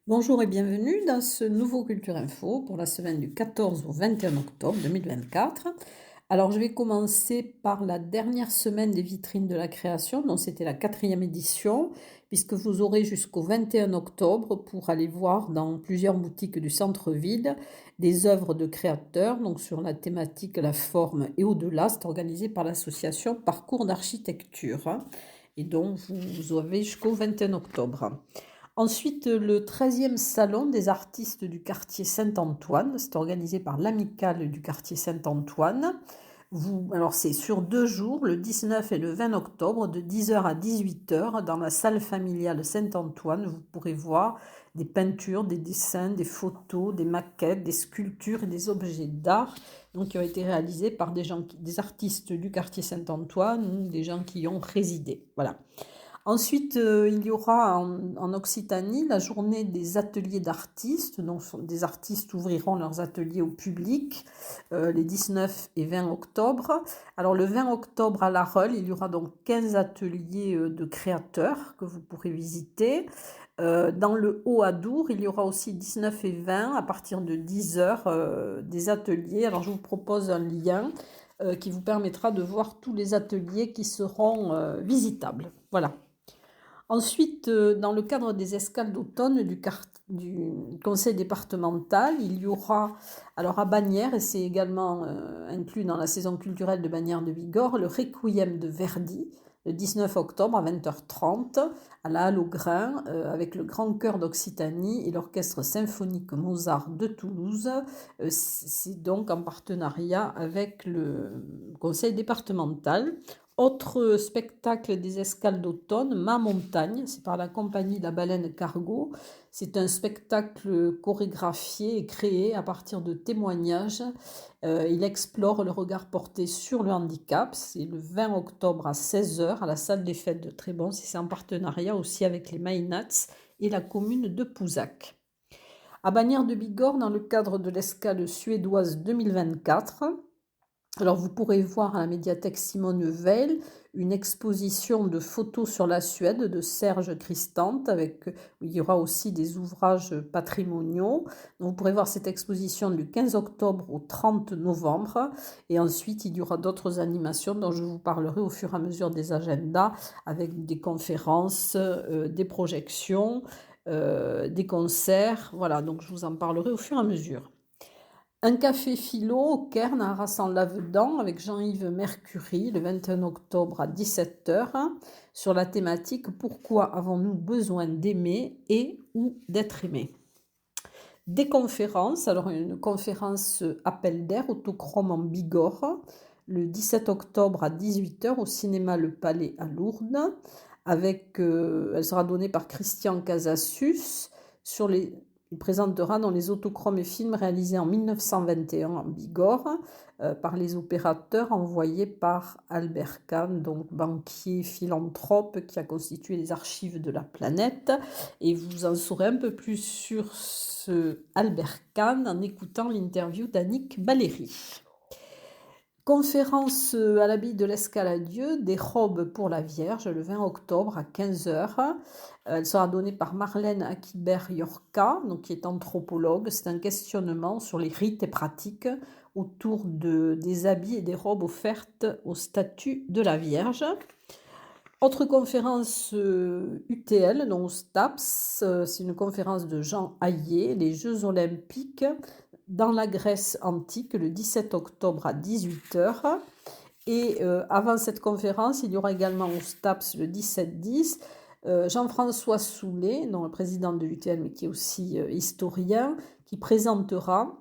Bonjour et bienvenue dans ce nouveau Culture Info pour la semaine du 14 au 21 octobre 2024. Alors je vais commencer par la dernière semaine des vitrines de la création, donc c'était la quatrième édition, puisque vous aurez jusqu'au 21 octobre pour aller voir dans plusieurs boutiques du centre-ville des œuvres de créateurs, donc sur la thématique, la forme et au-delà. C'est organisé par l'association Parcours d'architecture, hein. Et donc vous avez jusqu'au 21 octobre. Ensuite, le 13e salon des artistes du quartier Saint-Antoine, c'est organisé par l'Amicale du quartier Saint-Antoine. Alors c'est sur 2 jours, le 19 et le 20 octobre, de 10h à 18h, dans la salle familiale Saint-Antoine. Vous pourrez voir des peintures, des dessins, des photos, des maquettes, des sculptures et des objets d'art donc, qui ont été réalisés par des artistes du quartier Saint-Antoine ou des gens qui y ont résidé. Voilà. Ensuite, il y aura en Occitanie la journée des ateliers d'artistes. Donc, des artistes ouvriront leurs ateliers au public les 19 et 20 octobre. Alors, le 20 octobre à La Reule, il y aura donc 15 ateliers de créateurs que vous pourrez visiter. Dans le Haut-Adour, il y aura aussi 19 et 20 à partir de 10h des ateliers. Alors, je vous propose un lien qui vous permettra de voir tous les ateliers qui seront visitables. Voilà. Ensuite, dans le cadre des escales d'automne du conseil départemental, il y aura, alors à Bagnères, et c'est également inclus dans la saison culturelle de Bagnères de Bigorre, le Requiem de Verdi, le 19 octobre à 20h30, à la Halle aux Grains, avec le Grand Chœur d'Occitanie et l'Orchestre symphonique Mozart de Toulouse. C'est donc en partenariat avec le conseil départemental. Autre spectacle des escales d'automne, Ma Montagne, c'est par la compagnie La Baleine Cargo. C'est un spectacle chorégraphié et créé à partir de témoignages. Il explore le regard porté sur le handicap. C'est le 20 octobre à 16h à la salle des fêtes de Trébons. C'est en partenariat aussi avec les Mainats et la commune de Pouzac. À Bagnères de Bigorre, dans le cadre de l'escale suédoise 2024, alors vous pourrez voir à la médiathèque Simone Veil une exposition de photos sur la Suède de Serge Christante, il y aura aussi des ouvrages patrimoniaux. Donc vous pourrez voir cette exposition du 15 octobre au 30 novembre. Et ensuite, il y aura d'autres animations dont je vous parlerai au fur et à mesure des agendas, avec des conférences, des projections, des concerts. Voilà, donc je vous en parlerai au fur et à mesure. Un café philo au Caire à Rassan-Lavedan avec Jean-Yves Mercury le 21 octobre à 17h sur la thématique Pourquoi avons-nous besoin d'aimer et ou d'être aimé. Des conférences, alors une conférence Appel d'air autochrome en Bigorre le 17 octobre à 18h au cinéma Le Palais à Lourdes elle sera donnée par Christian Casassus il présentera dans les autochromes et films réalisés en 1921 en Bigorre par les opérateurs envoyés par Albert Kahn, donc banquier philanthrope qui a constitué les archives de la planète. Et vous en saurez un peu plus sur ce Albert Kahn en écoutant l'interview d'Annick Baléry. Conférence à l'abbaye de l'Escaladieu, des robes pour la Vierge, le 20 octobre à 15h. Elle sera donnée par Marlène Akibert-Yorka, qui est anthropologue. C'est un questionnement sur les rites et pratiques autour des habits et des robes offertes au statut de la Vierge. Autre conférence UTL, donc STAPS, c'est une conférence de Jean Hayet, les Jeux olympiques dans la Grèce antique, le 17 octobre à 18h. Et avant cette conférence, il y aura également au STAPS le 17-10, Jean-François Soulet, le président de l'UTL, mais qui est aussi historien, qui présentera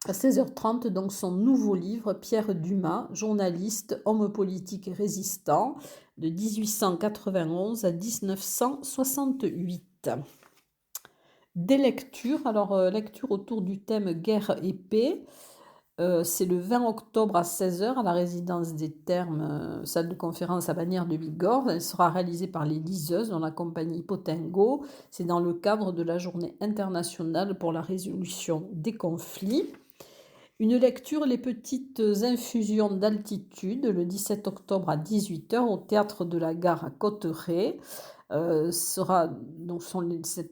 à 16h30 donc son nouveau livre, Pierre Dumas, journaliste, homme politique et résistant, de 1891 à 1968. Des lectures, alors lecture autour du thème guerre et paix. C'est le 20 octobre à 16h à la résidence des Thermes, salle de conférence à Bagnères de Bigorre. Elle sera réalisée par les liseuses dans la compagnie Potengo. C'est dans le cadre de la journée internationale pour la résolution des conflits. Une lecture, les petites infusions d'altitude, le 17 octobre à 18h au théâtre de la Gare à Cotteret. C'est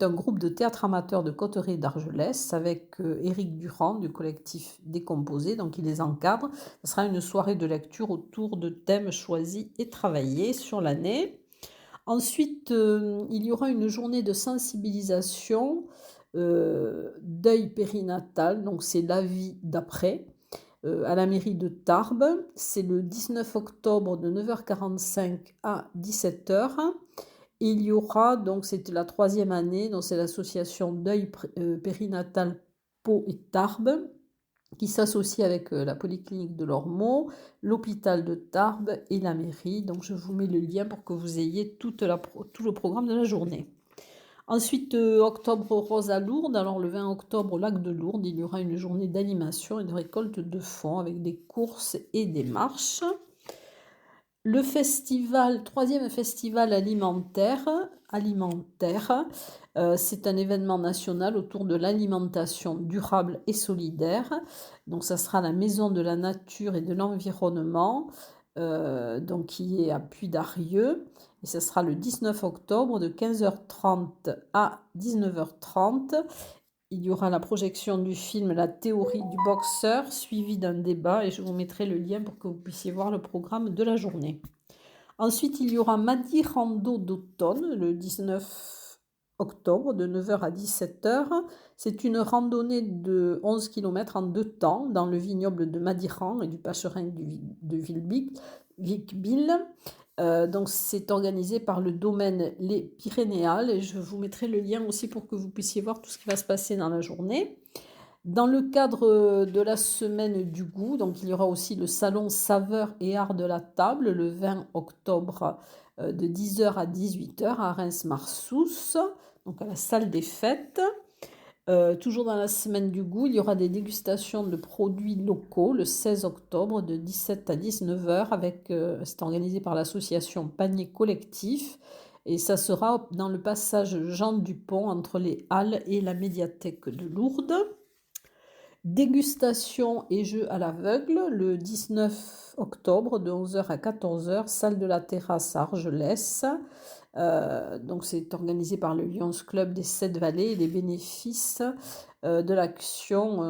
un groupe de théâtre amateur de Cotteret et d'Argelès avec Éric Durand du collectif Décomposé, donc il les encadre. Ce sera une soirée de lecture autour de thèmes choisis et travaillés sur l'année. Ensuite, il y aura une journée de sensibilisation, deuil périnatal, donc c'est la vie d'après, à la mairie de Tarbes. C'est le 19 octobre de 9h45 à 17h. Il y aura, donc c'était la 3e année, donc c'est l'association Deuil Périnatal Pau et Tarbes qui s'associe avec la polyclinique de l'Ormeau, l'hôpital de Tarbes et la mairie. Donc je vous mets le lien pour que vous ayez tout le programme de la journée. Ensuite, octobre rose à Lourdes. Alors le 20 octobre au lac de Lourdes, il y aura une journée d'animation et de récolte de fonds avec des courses et des marches. Le festival, 3e festival alimentaire, c'est un événement national autour de l'alimentation durable et solidaire. Donc ça sera la Maison de la Nature et de l'Environnement, donc qui est à Puy-d'Arieux. Et ça sera le 19 octobre de 15h30 à 19h30. Il y aura la projection du film La théorie du boxeur, suivi d'un débat, et je vous mettrai le lien pour que vous puissiez voir le programme de la journée. Ensuite, il y aura Madi Rando d'automne, le 19 octobre, de 9h à 17h. C'est une randonnée de 11 km en 2 temps, dans le vignoble de Madiran et du Pacherin de Vic-Bilh. Donc c'est organisé par le domaine Les Pyrénéales et je vous mettrai le lien aussi pour que vous puissiez voir tout ce qui va se passer dans la journée. Dans le cadre de la semaine du goût, donc il y aura aussi le salon Saveurs et Art de la table le 20 octobre de 10h à 18h à Reims-Marsous, donc à la salle des fêtes. Toujours dans la semaine du goût, il y aura des dégustations de produits locaux le 16 octobre de 17 à 19h c'est organisé par l'association Panier Collectif et ça sera dans le passage Jean Dupont entre les Halles et la médiathèque de Lourdes. Dégustation et jeux à l'aveugle le 19 octobre de 11h à 14h, salle de la Terrasse à Argelès. Donc c'est organisé par le Lions Club des 7 Vallées et les bénéfices de l'action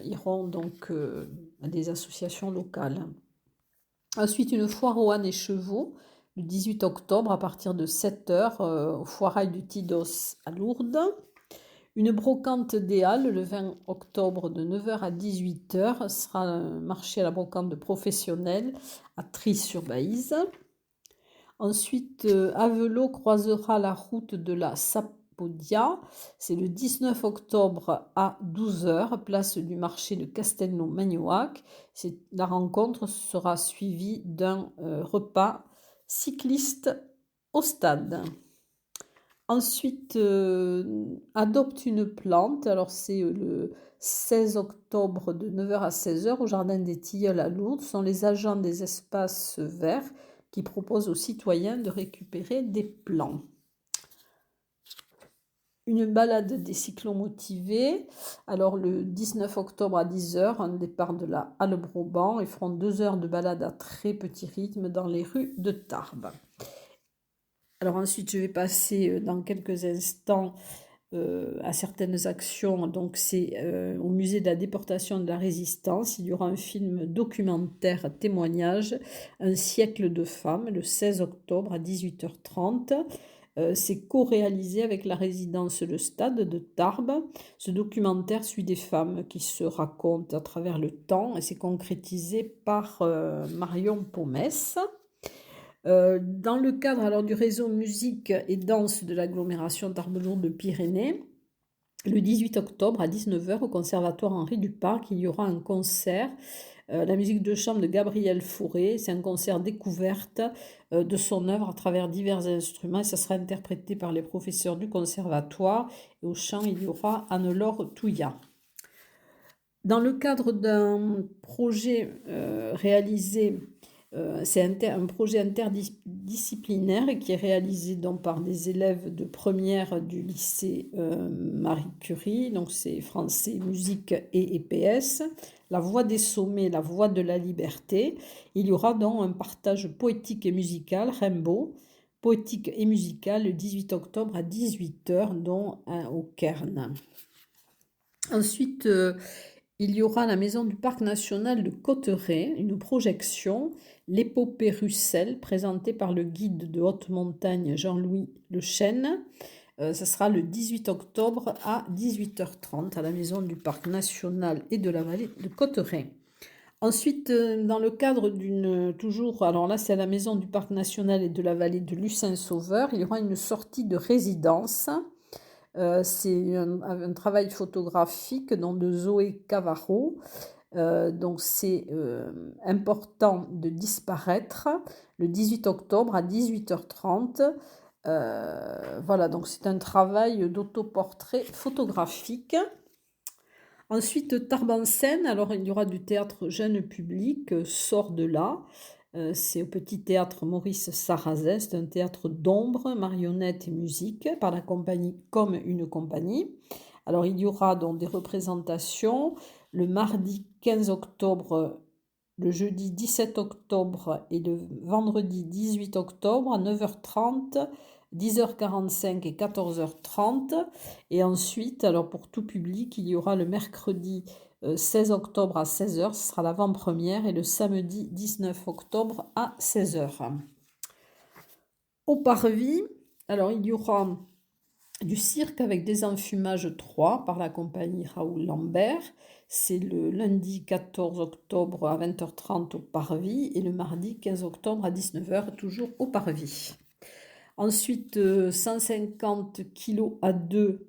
iront donc à des associations locales. Ensuite, une foire aux ânes et chevaux le 18 octobre à partir de 7h au foirail du Tidos à Lourdes. Une brocante des Halles le 20 octobre de 9h à 18h sera un marché à la brocante de professionnels à Trie-sur-Baïse. Ensuite, Avelot croisera la route de la Sapodia. C'est le 19 octobre à 12h, place du marché de Castelnau-Magnoac. La rencontre sera suivie d'un repas cycliste au stade. Ensuite, adopte une plante. Alors, c'est le 16 octobre de 9h à 16h au Jardin des Tilleuls à Lourdes. Ce sont les agents des espaces verts qui proposent aux citoyens de récupérer des plants. Une balade des cyclomotivés. Alors, le 19 octobre à 10h, un départ de la Halle Broban. Ils feront 2 heures de balade à très petit rythme dans les rues de Tarbes. Alors ensuite, je vais passer dans quelques instants à certaines actions. Donc c'est au musée de la déportation et de la résistance. Il y aura un film documentaire témoignage, Un siècle de femmes, le 16 octobre à 18h30. C'est co-réalisé avec la résidence Le Stade de Tarbes. Ce documentaire suit des femmes qui se racontent à travers le temps et c'est concrétisé par Marion Pomès. Dans le cadre alors, du réseau musique et danse de l'agglomération Tarbes-Lourdes-Pyrénées, le 18 octobre à 19h au conservatoire Henri Duparc, il y aura un concert, la musique de chambre de Gabriel Fauré. C'est un concert découverte de son œuvre à travers divers instruments et ça sera interprété par les professeurs du conservatoire. Et au chant, il y aura Anne-Laure Touillat. Dans le cadre d'un projet réalisé c'est un projet interdisciplinaire qui est réalisé donc par des élèves de première du lycée Marie Curie, donc c'est français, musique et EPS, la voix des sommets, la voix de la liberté. Il y aura donc un partage poétique et musical, Rimbaud, poétique et musicale le 18 octobre à 18 h, dont un au Cairn. Ensuite, il y aura à la maison du Parc national de Cauterets une projection, l'épopée Russell, présentée par le guide de haute montagne Jean-Louis Lechêne. Ça sera le 18 octobre à 18 h 30 à la maison du Parc national et de la vallée de Cauterets. Ensuite, dans le cadre toujours, alors là c'est à la maison du Parc national et de la vallée de Lucin-Sauveur, il y aura une sortie de résidence. C'est un travail photographique de Zoé Cavarro. Donc c'est important de disparaître le 18 octobre à 18 h 30. Voilà, donc c'est un travail d'autoportrait photographique. Ensuite, Tarbes en Seine, alors il y aura du théâtre jeune public, sort de là. C'est au petit théâtre Maurice Sarrazin, c'est un théâtre d'ombre, marionnettes et musique, par la compagnie Comme une compagnie. Alors il y aura donc des représentations le mardi 15 octobre, le jeudi 17 octobre et le vendredi 18 octobre à 9h30, 10h45 et 14h30. Et ensuite, alors pour tout public, il y aura le mercredi 16 octobre à 16h, ce sera l'avant-première, et le samedi 19 octobre à 16h. Au Parvis, alors il y aura du cirque avec des enfumages 3 par la compagnie Raoul Lambert. C'est le lundi 14 octobre à 20h30 au Parvis et le mardi 15 octobre à 19h, toujours au Parvis. Ensuite, 150 kg à 2,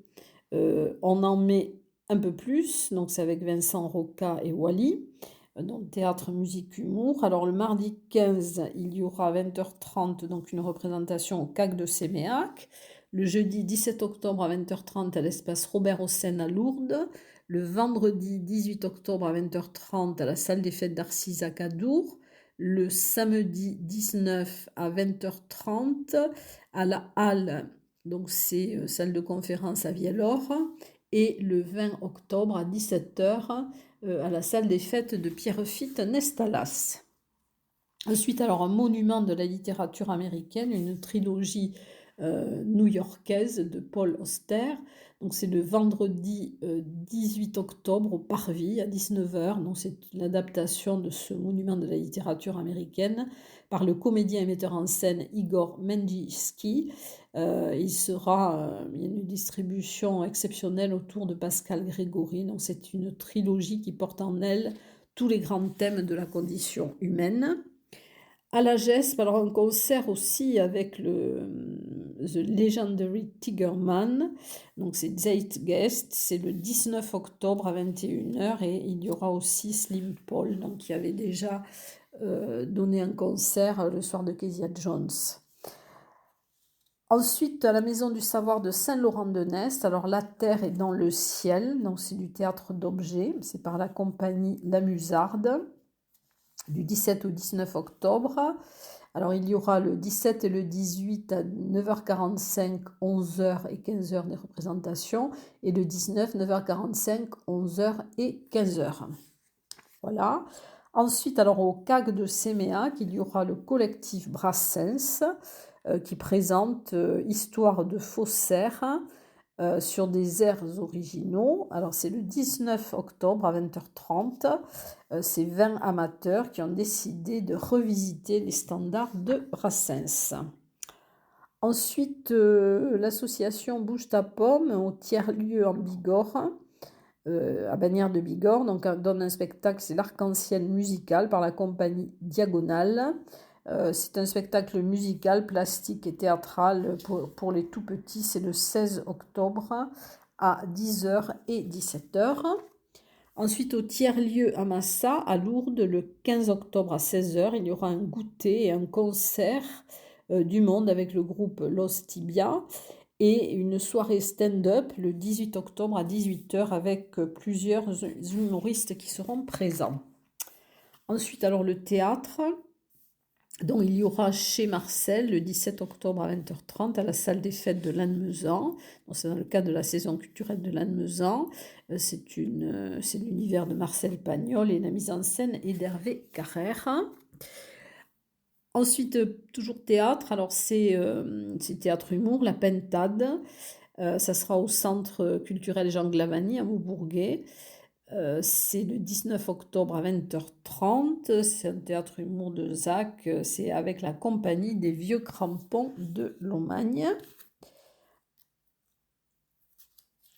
on en met un peu plus, donc c'est avec Vincent Roca et Wally, donc théâtre, musique, humour. Alors le mardi 15, il y aura à 20h30 donc une représentation au CAC de Séméac. Le jeudi 17 octobre à 20h30 à l'espace Robert Hossein à Lourdes. Le vendredi 18 octobre à 20h30 à la salle des fêtes d'Arcis à Cadour. Le samedi 19 à 20h30 à la halle, donc c'est salle de conférence à Viellore. Et le 20 octobre à 17h à la salle des fêtes de Pierrefitte Nestalas. Ensuite, alors un monument de la littérature américaine, une trilogie new-yorkaise de Paul Auster. Donc c'est le vendredi 18 octobre au Parvis à 19h. Donc c'est l'adaptation de ce monument de la littérature américaine par le comédien et metteur en scène Igor Menjinski. Il y a une distribution exceptionnelle autour de Pascal Grégory. Donc c'est une trilogie qui porte en elle tous les grands thèmes de la condition humaine. À la GESP, alors un concert aussi avec The Legendary Tigerman, donc c'est Zeitgeist, c'est le 19 octobre à 21h et il y aura aussi Slim Paul, donc qui avait déjà donné un concert le soir de Kezia Jones. Ensuite, à la Maison du Savoir de Saint-Laurent-de-Nest, alors La Terre est dans le ciel, donc c'est du théâtre d'objets, c'est par la compagnie La Musarde, du 17 au 19 octobre. Alors il y aura le 17 et le 18 à 9h45, 11h et 15h des représentations, et le 19, 9h45, 11h et 15h. Voilà. Ensuite, alors au CAC de Séméac, il y aura le collectif Brassens qui présente Histoire de faussaires sur des airs originaux. Alors c'est le 19 octobre à 20h30. C'est 20 amateurs qui ont décidé de revisiter les standards de Brassens. Ensuite, l'association Bouge ta pomme au tiers-lieu en Bigorre, à Bagnères de Bigorre, donc donne un spectacle, c'est l'Arc-en-Ciel musical par la compagnie Diagonale. C'est un spectacle musical, plastique et théâtral pour les tout petits. C'est le 16 octobre à 10h et 17h. Ensuite, au tiers-lieu à Massa, à Lourdes, le 15 octobre à 16h, il y aura un goûter et un concert du monde avec le groupe Los Tibia et une soirée stand-up le 18 octobre à 18h avec plusieurs humoristes qui seront présents. Ensuite, alors le théâtre, dont il y aura chez Marcel le 17 octobre à 20h30 à la salle des fêtes de Lannemezan. C'est dans le cadre de la saison culturelle de Lannemezan. C'est l'univers de Marcel Pagnol et la mise en scène est d'Hervé Carrère. Ensuite, toujours théâtre, alors c'est théâtre humour, La Pentade. Ça sera au Centre culturel Jean Glavany à Maubourguet. C'est le 19 octobre à 20h30. C'est un théâtre humour de Zach. C'est avec la compagnie des Vieux Crampons de Lomagne.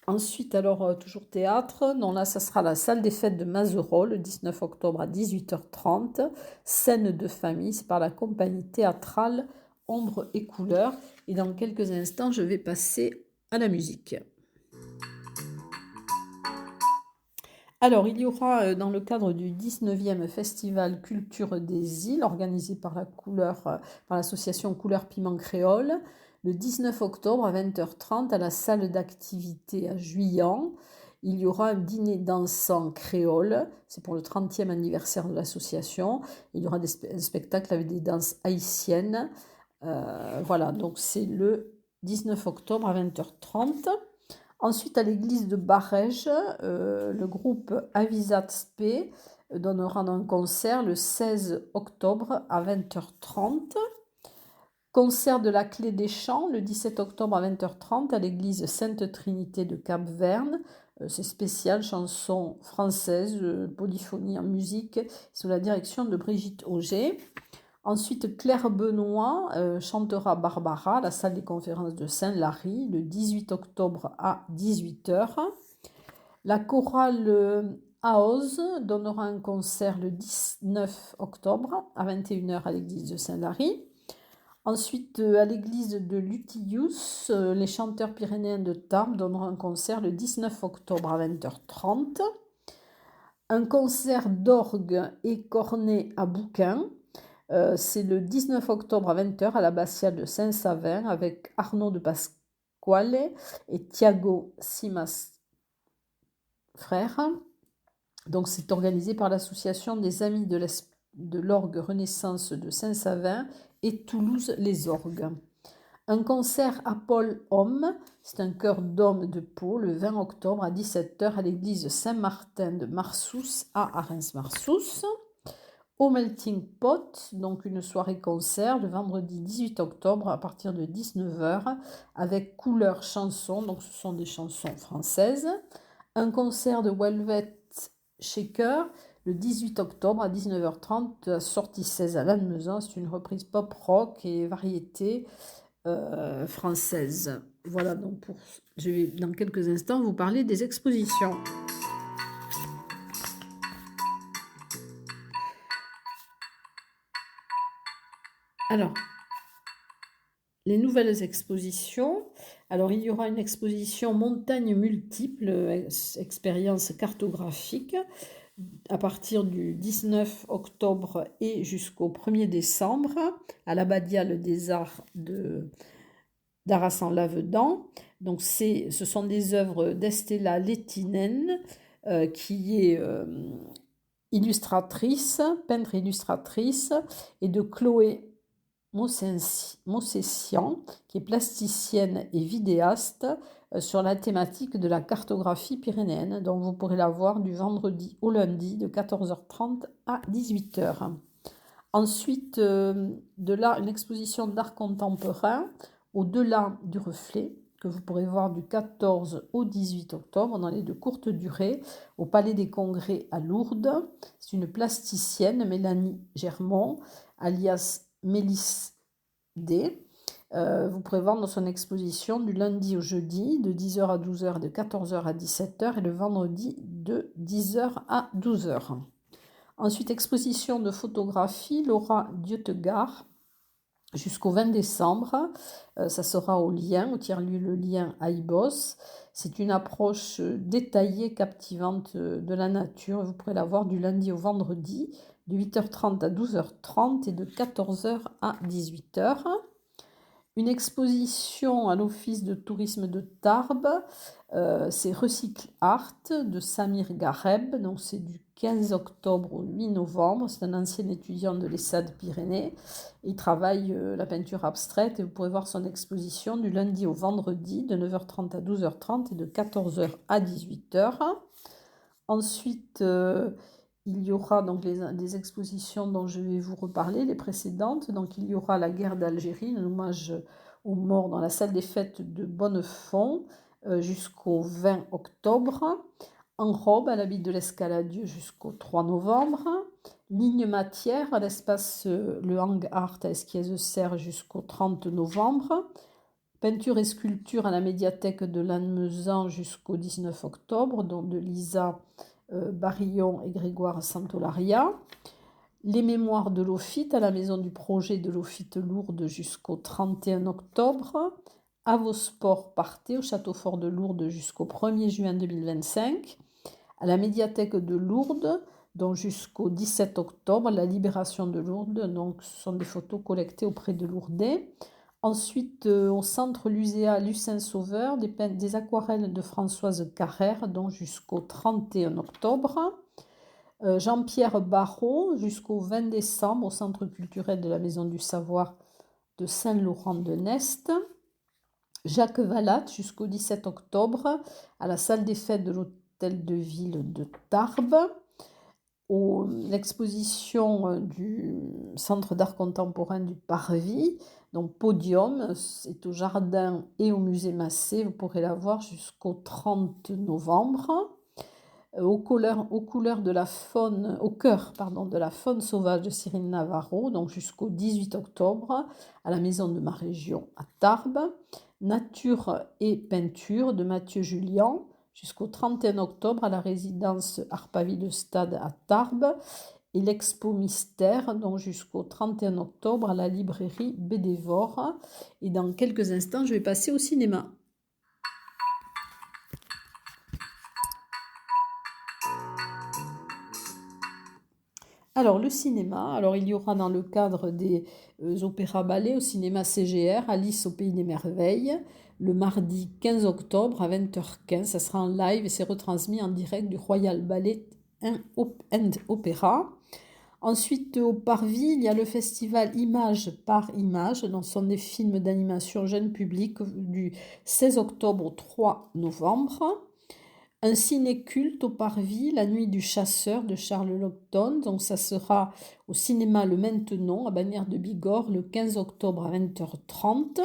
Ensuite, alors, toujours théâtre. Non, là, ça sera la salle des fêtes de Mazereau, le 19 octobre à 18h30. Scène de famille, c'est par la compagnie théâtrale Ombre et Couleurs. Et dans quelques instants, je vais passer à la musique. Alors, il y aura dans le cadre du 19e Festival Culture des Îles, organisé par par l'association Couleur Piment Créole, le 19 octobre à 20h30 à la salle d'activité à Juillan. Il y aura un dîner dansant créole, c'est pour le 30e anniversaire de l'association. Il y aura un spectacle avec des danses haïtiennes. Voilà, donc c'est le 19 octobre à 20h30. Ensuite, à l'église de Barège, le groupe Avisat Spe donnera un concert le 16 octobre à 20h30. Concert de la Clé des Champs le 17 octobre à 20h30 à l'église Sainte-Trinité de Cap-Verne. C'est spécial, chanson française, polyphonie en musique, sous la direction de Brigitte Auger. Ensuite, Claire Benoît chantera Barbara à la salle des conférences de Saint-Lary le 18 octobre à 18h. La chorale Aoz donnera un concert le 19 octobre à 21h à l'église de Saint-Lary. Ensuite, à l'église de Lutillus, les chanteurs pyrénéens de Tarbes donneront un concert le 19 octobre à 20h30. Un concert d'orgue et cornet à Bouquin. C'est le 19 octobre à 20h à l'abbatiale de Saint-Savin avec Arnaud de Pasquale et Thiago Simas frère. Donc c'est organisé par l'association des Amis de l'Orgue Renaissance de Saint-Savin et Toulouse les Orgues. Un concert à Paul Homme, c'est un chœur d'hommes de Pau, le 20 octobre à 17h à l'église Saint-Martin de Marsous à Arens-Marsous. Au Melting Pot, donc une soirée concert le vendredi 18 octobre à partir de 19h avec couleur chanson, donc ce sont des chansons françaises. Un concert de Velvet Shaker le 18 octobre à 19h30 à Sortie 16 à Lannemezan. C'est une reprise pop rock et variété française. Voilà, donc je vais dans quelques instants vous parler des expositions. Alors, les nouvelles expositions. Alors, il y aura une exposition Montagne multiple, expérience cartographique, à partir du 19 octobre et jusqu'au 1er décembre, à l'Abbatiale des Arts d'Arras-en-Lavedan. Donc, ce sont des œuvres d'Estella Lettinen, qui est illustratrice, peintre illustratrice, et de Chloé Mossessian, qui est plasticienne et vidéaste, sur la thématique de la cartographie pyrénéenne, dont vous pourrez la voir du vendredi au lundi de 14h30 à 18h. Ensuite, de là, une exposition d'art contemporain au-delà du reflet, que vous pourrez voir du 14 au 18 octobre dans les de courte durée au Palais des Congrès à Lourdes. C'est une plasticienne, Mélanie Germont, alias Mélisse D. Vous pourrez voir dans son exposition du lundi au jeudi de 10h à 12h, de 14h à 17h et le vendredi de 10h à 12h. Ensuite, exposition de photographie Laura Dieutegar jusqu'au 20 décembre. Ça sera au tiers-lieu Le Lien à Ibos. C'est une approche détaillée, captivante de la nature. Vous pourrez la voir du lundi au vendredi, de 8h30 à 12h30 et de 14h à 18h. Une exposition à l'Office de tourisme de Tarbes, c'est Recycle Art de Samir Gareb, donc c'est du 15 octobre au 8 novembre. C'est un ancien étudiant de l'ESSAD Pyrénées. Il travaille la peinture abstraite et vous pourrez voir son exposition du lundi au vendredi de 9h30 à 12h30 et de 14h à 18h. Ensuite, il y aura donc des expositions dont je vais vous reparler, les précédentes. Donc il y aura la guerre d'Algérie, un hommage aux morts dans la salle des fêtes de Bonnefond jusqu'au 20 octobre. En robe à l'habit de l'Escaladieu jusqu'au 3 novembre. Ligne matière à l'espace Le Hang Art à Esquies-Serre jusqu'au 30 novembre. Peinture et sculpture à la médiathèque de Lannemezan jusqu'au 19 octobre, dont de Lisa Barillon et Grégoire Santolaria. Les mémoires de Lofite à la maison du projet de Lofite Lourdes jusqu'au 31 octobre. À vos sports, partez au château fort de Lourdes jusqu'au 1er juin 2025. À la médiathèque de Lourdes, donc jusqu'au 17 octobre, la libération de Lourdes, donc ce sont des photos collectées auprès de Lourdais. Ensuite, au centre Luséa Lucin Sauveur, des aquarelles de Françoise Carrère, donc jusqu'au 31 octobre. Jean-Pierre Barrault, jusqu'au 20 décembre, au centre culturel de la Maison du Savoir de Saint-Laurent-de-Nest. Jacques Vallat, jusqu'au 17 octobre, à la salle des fêtes de l'Hôtel de Ville de Tarbes. L'exposition du Centre d'art contemporain du Parvis, donc Podium, c'est au jardin et au musée Massé, vous pourrez la voir jusqu'au 30 novembre. Aux couleurs de la faune, au cœur pardon, de la faune sauvage de Cyril Navarro, donc jusqu'au 18 octobre, à la maison de ma région à Tarbes. Nature et peinture de Mathieu Julien, jusqu'au 31 octobre à la résidence Harpaville Stade à Tarbes. Et l'expo Mystère, donc jusqu'au 31 octobre à la librairie Bédévore. Et dans quelques instants, je vais passer au cinéma. Alors, le cinéma, alors il y aura dans le cadre des opéras-ballets au cinéma CGR, Alice au Pays des Merveilles, le mardi 15 octobre à 20h15. Ça sera en live et c'est retransmis en direct du Royal Ballet and Opera. Ensuite, au Parvis, il y a le festival Image par Image, donc ce sont des films d'animation jeune public du 16 octobre au 3 novembre. Un ciné-culte au Parvis, La Nuit du Chasseur de Charles Laughton. Donc ça sera au cinéma Le Maintenant, à Bagnères de Bigorre, le 15 octobre à 20h30.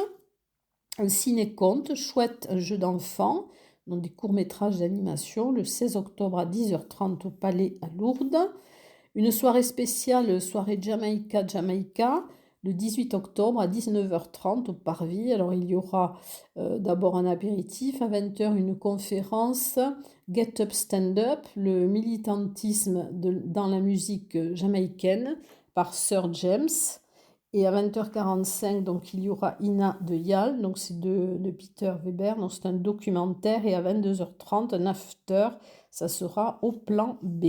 Un ciné-conte, Chouette, un jeu d'enfant, donc des courts-métrages d'animation, le 16 octobre à 10h30 au Palais à Lourdes. Une soirée spéciale, soirée Jamaïca, le 18 octobre à 19h30 au Parvis. Alors il y aura d'abord un apéritif, à 20h une conférence Get Up Stand Up, le militantisme dans la musique jamaïcaine par Sir James. Et à 20h45, donc, il y aura Ina de Yal, donc c'est de Peter Weber, donc c'est un documentaire. Et à 22h30, un after, ça sera au plan B.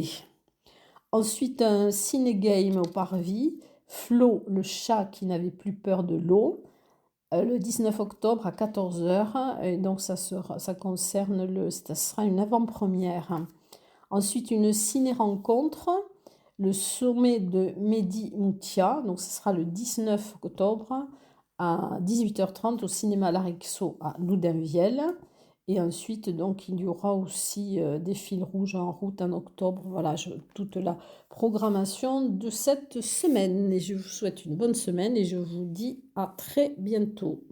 Ensuite, un ciné-game au Parvis, Flo, le chat qui n'avait plus peur de l'eau, le 19 octobre à 14h. Et donc, ça sera une avant-première. Ensuite, une ciné-rencontre, le sommet de Mehdi Moutia. Donc, ce sera le 19 octobre à 18h30 au cinéma Larixo à Loudunvielle. Et ensuite, donc, il y aura aussi des fils rouges en route en octobre. Voilà, toute la programmation de cette semaine. Et je vous souhaite une bonne semaine et je vous dis à très bientôt.